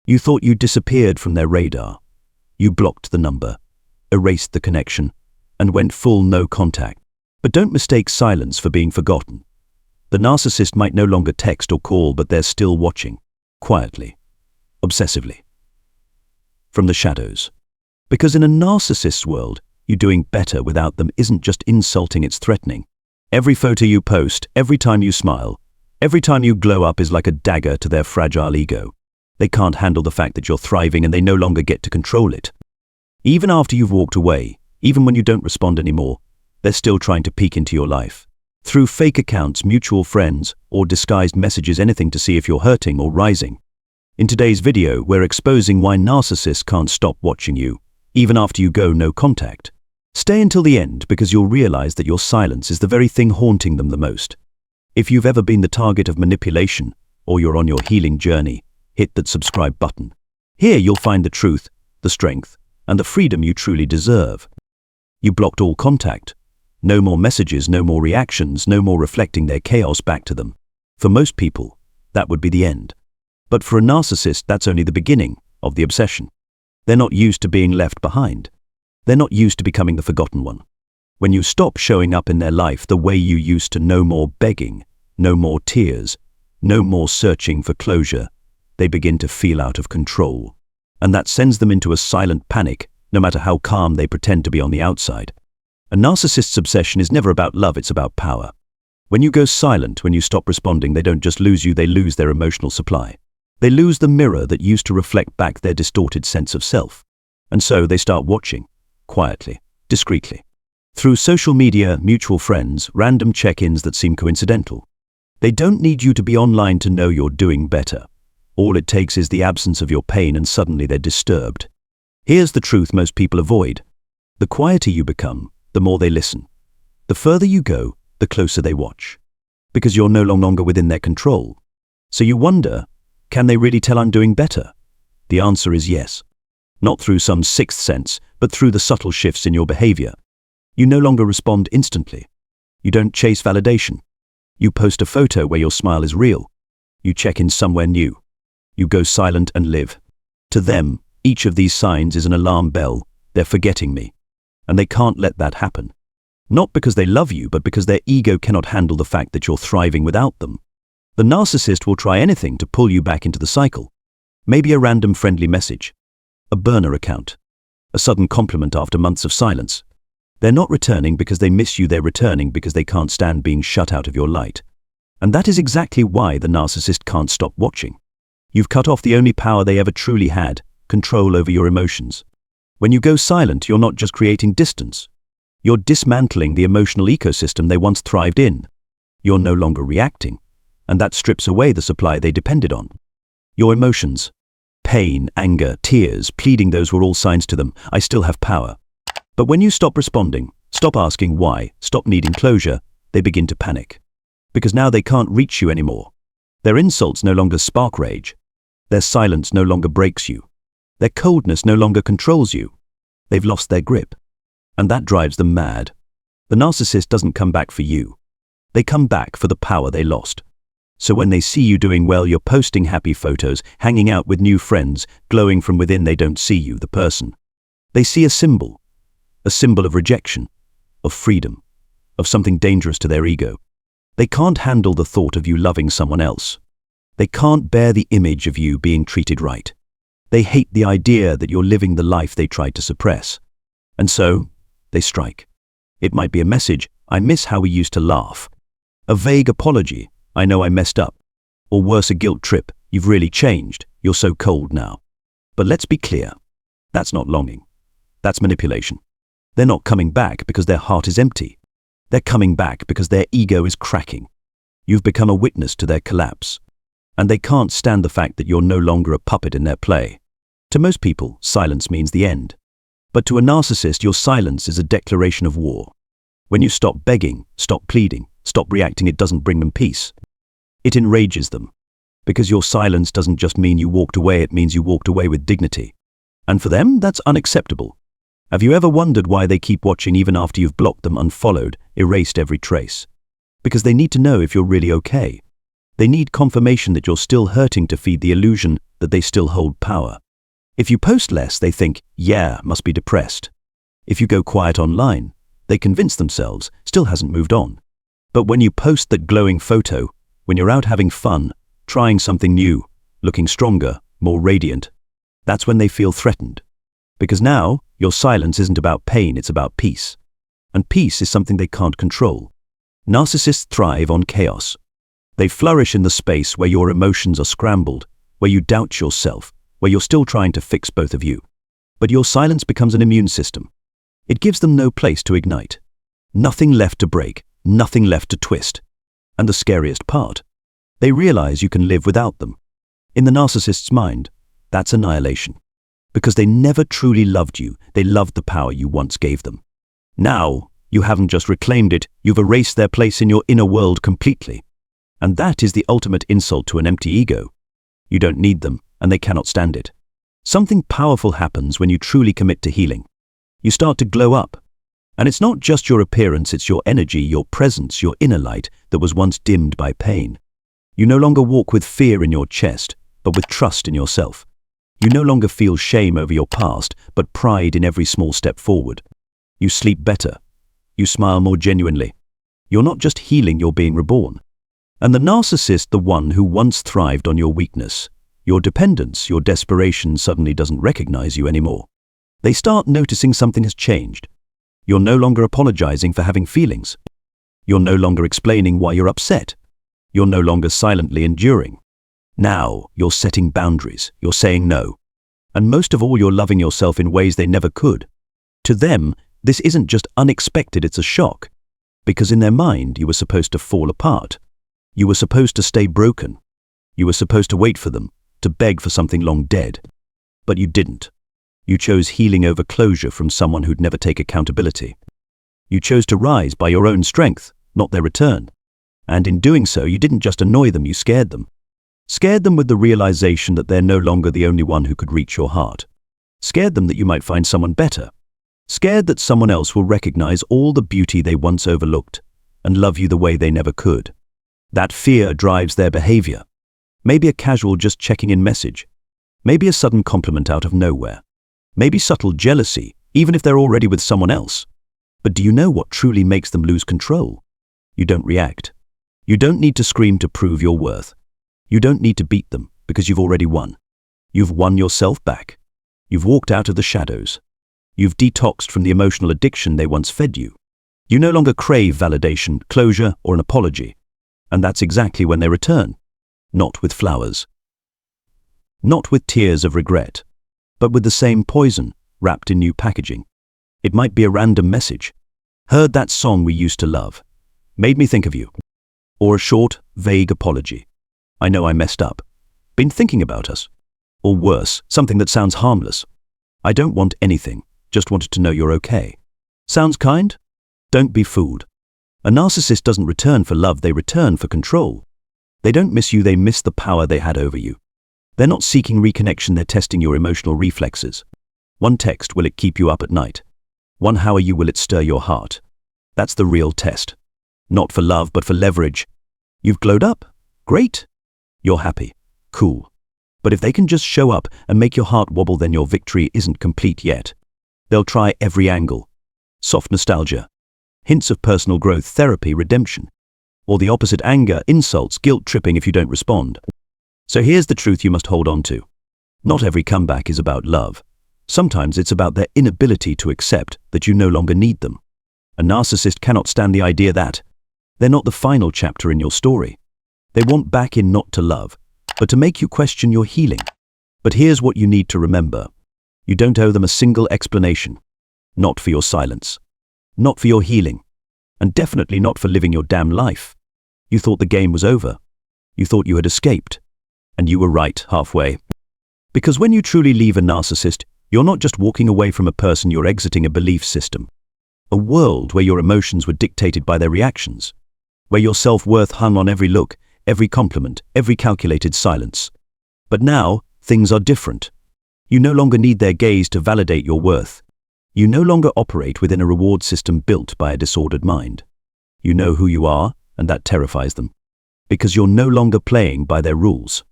You thought you disappeared from their radar. You blocked the number, erased the connection, and went full no contact. But don't mistake silence for being forgotten. The narcissist might no longer text or call, but they're still watching, quietly, obsessively, from the shadows. Because in a narcissist's world, you doing better without them isn't just insulting, it's threatening. Every photo you post, every time you smile, every time you glow up is like a dagger to their fragile ego. They can't handle the fact that you're thriving and they no longer get to control it. Even after you've walked away, even when you don't respond anymore, they're still trying to peek into your life. Through fake accounts, mutual friends, or disguised messages, anything to see if you're hurting or rising. In today's video, we're exposing why narcissists can't stop watching you, even after you go no contact. Stay until the end because you'll realize that your silence is the very thing haunting them the most. If you've ever been the target of manipulation, or you're on your healing journey, hit that subscribe button. Here you'll find the truth, the strength, and the freedom you truly deserve. You blocked all contact. No more messages, no more reactions, no more reflecting their chaos back to them. For most people, that would be the end. But for a narcissist, that's only the beginning of the obsession. They're not used to being left behind. They're not used to becoming the forgotten one. When you stop showing up in their life the way you used to, no more begging, no more tears, no more searching for closure, they begin to feel out of control. And that sends them into a silent panic, no matter how calm they pretend to be on the outside. A narcissist's obsession is never about love, it's about power. When you go silent, when you stop responding, they don't just lose you, they lose their emotional supply. They lose the mirror that used to reflect back their distorted sense of self. And so they start watching, quietly, discreetly. Through social media, mutual friends, random check-ins that seem coincidental. They don't need you to be online to know you're doing better. All it takes is the absence of your pain and suddenly they're disturbed. Here's the truth most people avoid. The quieter you become, the more they listen. The further you go, the closer they watch. Because you're no longer within their control. So you wonder, can they really tell I'm doing better? The answer is yes. Not through some sixth sense, but through the subtle shifts in your behavior. You no longer respond instantly. You don't chase validation. You post a photo where your smile is real. You check in somewhere new. You go silent and live. To them, each of these signs is an alarm bell. They're forgetting me. And they can't let that happen. Not because they love you, but because their ego cannot handle the fact that you're thriving without them. The narcissist will try anything to pull you back into the cycle. Maybe a random friendly message, a burner account, a sudden compliment after months of silence. They're not returning because they miss you, they're returning because they can't stand being shut out of your light. And that is exactly why the narcissist can't stop watching. You've cut off the only power they ever truly had, control over your emotions. When you go silent, you're not just creating distance. You're dismantling the emotional ecosystem they once thrived in. You're no longer reacting, and that strips away the supply they depended on. Your emotions, pain, anger, tears, pleading, those were all signs to them, I still have power. But when you stop responding, stop asking why, stop needing closure, they begin to panic. Because now they can't reach you anymore. Their insults no longer spark rage. Their silence no longer breaks you. Their coldness no longer controls you. They've lost their grip. And that drives them mad. The narcissist doesn't come back for you. They come back for the power they lost. So when they see you doing well, you're posting happy photos, hanging out with new friends, glowing from within, they don't see you, the person. They see a symbol of rejection, of freedom, of something dangerous to their ego. They can't handle the thought of you loving someone else. They can't bear the image of you being treated right. They hate the idea that you're living the life they tried to suppress. And so, they strike. It might be a message, I miss how we used to laugh. A vague apology, I know I messed up. Or worse, a guilt trip, you've really changed, you're so cold now. But let's be clear, that's not longing. That's manipulation. They're not coming back because their heart is empty. They're coming back because their ego is cracking. You've become a witness to their collapse. And they can't stand the fact that you're no longer a puppet in their play. To most people, silence means the end. But to a narcissist, your silence is a declaration of war. When you stop begging, stop pleading, stop reacting, it doesn't bring them peace. It enrages them. Because your silence doesn't just mean you walked away, it means you walked away with dignity. And for them, that's unacceptable. Have you ever wondered why they keep watching even after you've blocked them, unfollowed, erased every trace? Because they need to know if you're really okay. They need confirmation that you're still hurting to feed the illusion that they still hold power. If you post less, they think, yeah, must be depressed. If you go quiet online, they convince themselves, still hasn't moved on. But when you post that glowing photo, when you're out having fun, trying something new, looking stronger, more radiant, that's when they feel threatened. Because now, your silence isn't about pain, it's about peace. And peace is something they can't control. Narcissists thrive on chaos. They flourish in the space where your emotions are scrambled, where you doubt yourself, where you're still trying to fix both of you. But your silence becomes an immune system. It gives them no place to ignite. Nothing left to break, nothing left to twist. And the scariest part, they realize you can live without them. In the narcissist's mind, that's annihilation. Because they never truly loved you, they loved the power you once gave them. Now, you haven't just reclaimed it, you've erased their place in your inner world completely. And that is the ultimate insult to an empty ego. You don't need them, and they cannot stand it. Something powerful happens when you truly commit to healing. You start to glow up. And it's not just your appearance, it's your energy, your presence, your inner light that was once dimmed by pain. You no longer walk with fear in your chest, but with trust in yourself. You no longer feel shame over your past, but pride in every small step forward. You sleep better. You smile more genuinely. You're not just healing, you're being reborn. And the narcissist, the one who once thrived on your weakness, your dependence, your desperation, suddenly doesn't recognize you anymore. They start noticing something has changed. You're no longer apologizing for having feelings. You're no longer explaining why you're upset. You're no longer silently enduring. Now, you're setting boundaries, you're saying no. And most of all, you're loving yourself in ways they never could. To them, this isn't just unexpected, it's a shock. Because in their mind, you were supposed to fall apart. You were supposed to stay broken. You were supposed to wait for them, to beg for something long dead. But you didn't. You chose healing over closure from someone who'd never take accountability. You chose to rise by your own strength, not their return. And in doing so, you didn't just annoy them, you scared them. Scared them with the realization that they're no longer the only one who could reach your heart. Scared them that you might find someone better. Scared that someone else will recognize all the beauty they once overlooked and love you the way they never could. That fear drives their behavior. Maybe a casual just checking in message. Maybe a sudden compliment out of nowhere. Maybe subtle jealousy, even if they're already with someone else. But do you know what truly makes them lose control? You don't react. You don't need to scream to prove your worth. You don't need to beat them because you've already won. You've won yourself back. You've walked out of the shadows. You've detoxed from the emotional addiction they once fed you. You no longer crave validation, closure, or an apology. And that's exactly when they return. Not with flowers. Not with tears of regret. But with the same poison, wrapped in new packaging. It might be a random message. Heard that song we used to love. Made me think of you. Or a short, vague apology. I know I messed up. Been thinking about us. Or worse, something that sounds harmless. I don't want anything, just wanted to know you're okay. Sounds kind? Don't be fooled. A narcissist doesn't return for love, they return for control. They don't miss you, they miss the power they had over you. They're not seeking reconnection, they're testing your emotional reflexes. One text, will it keep you up at night? One how are you, will it stir your heart? That's the real test. Not for love, but for leverage. You've glowed up? Great. You're happy. Cool. But if they can just show up and make your heart wobble, then your victory isn't complete yet. They'll try every angle. Soft nostalgia. Hints of personal growth, therapy, redemption. Or the opposite, anger, insults, guilt tripping if you don't respond. So here's the truth you must hold on to. Not every comeback is about love. Sometimes it's about their inability to accept that you no longer need them. A narcissist cannot stand the idea that they're not the final chapter in your story. They want back in not to love, but to make you question your healing. But here's what you need to remember. You don't owe them a single explanation. Not for your silence. Not for your healing. And definitely not for living your damn life. You thought the game was over. You thought you had escaped. And you were right halfway. Because when you truly leave a narcissist, you're not just walking away from a person, you're exiting a belief system. A world where your emotions were dictated by their reactions. Where your self-worth hung on every look, every compliment, every calculated silence. But now, things are different. You no longer need their gaze to validate your worth. You no longer operate within a reward system built by a disordered mind. You know who you are, and that terrifies them. Because you're no longer playing by their rules.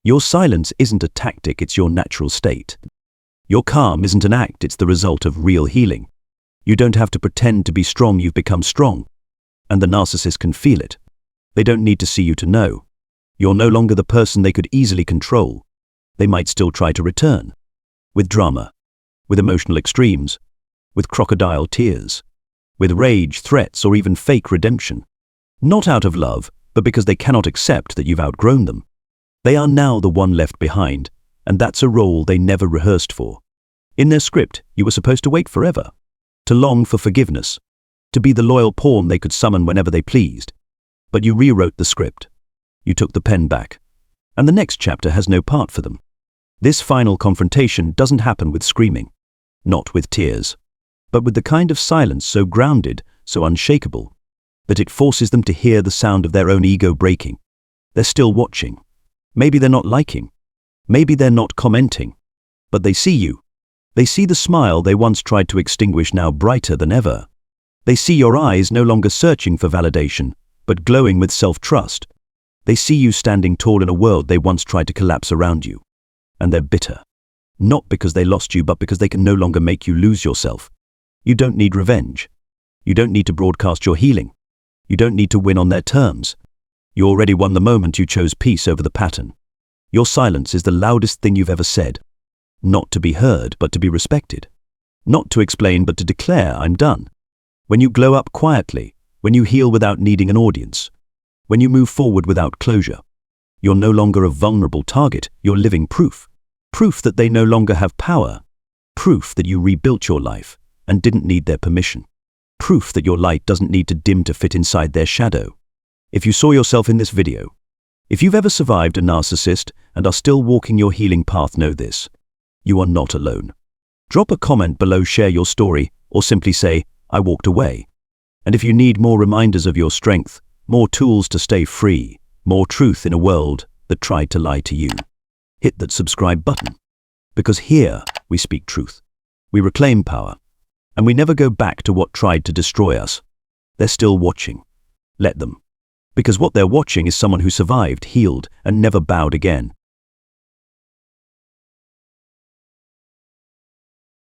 Your silence isn't a tactic, it's your natural state. Your calm isn't an act, it's the result of real healing. You don't have to pretend to be strong, you've become strong. And the narcissist can feel it. They don't need to see you to know. You're no longer the person they could easily control. They might still try to return. With drama. With emotional extremes. With crocodile tears. With rage, threats, or even fake redemption. Not out of love, but because they cannot accept that you've outgrown them. They are now the one left behind, and that's a role they never rehearsed for. In their script, you were supposed to wait forever. To long for forgiveness. To be the loyal pawn they could summon whenever they pleased. But you rewrote the script. You took the pen back. And the next chapter has no part for them. This final confrontation doesn't happen with screaming. Not with tears. But with the kind of silence so grounded, so unshakable, that it forces them to hear the sound of their own ego breaking. They're still watching. Maybe they're not liking. Maybe they're not commenting. But they see you. They see the smile they once tried to extinguish, now brighter than ever. They see your eyes no longer searching for validation, but glowing with self-trust. They see you standing tall in a world they once tried to collapse around you. And they're bitter. Not because they lost you, but because they can no longer make you lose yourself. You don't need revenge. You don't need to broadcast your healing. You don't need to win on their terms. You already won the moment you chose peace over the pattern. Your silence is the loudest thing you've ever said. Not to be heard, but to be respected. Not to explain, but to declare, I'm done. When you glow up quietly, when you heal without needing an audience, when you move forward without closure, you're no longer a vulnerable target, you're living proof. Proof that they no longer have power. Proof that you rebuilt your life and didn't need their permission. Proof that your light doesn't need to dim to fit inside their shadow. If you saw yourself in this video, if you've ever survived a narcissist and are still walking your healing path, know this: you are not alone. Drop a comment below, share your story, or simply say, I walked away. And if you need more reminders of your strength, more tools to stay free, more truth in a world that tried to lie to you, hit that subscribe button. Because here we speak truth. We reclaim power. And we never go back to what tried to destroy us. They're still watching. Let them. Because what they're watching is someone who survived, healed, and never bowed again.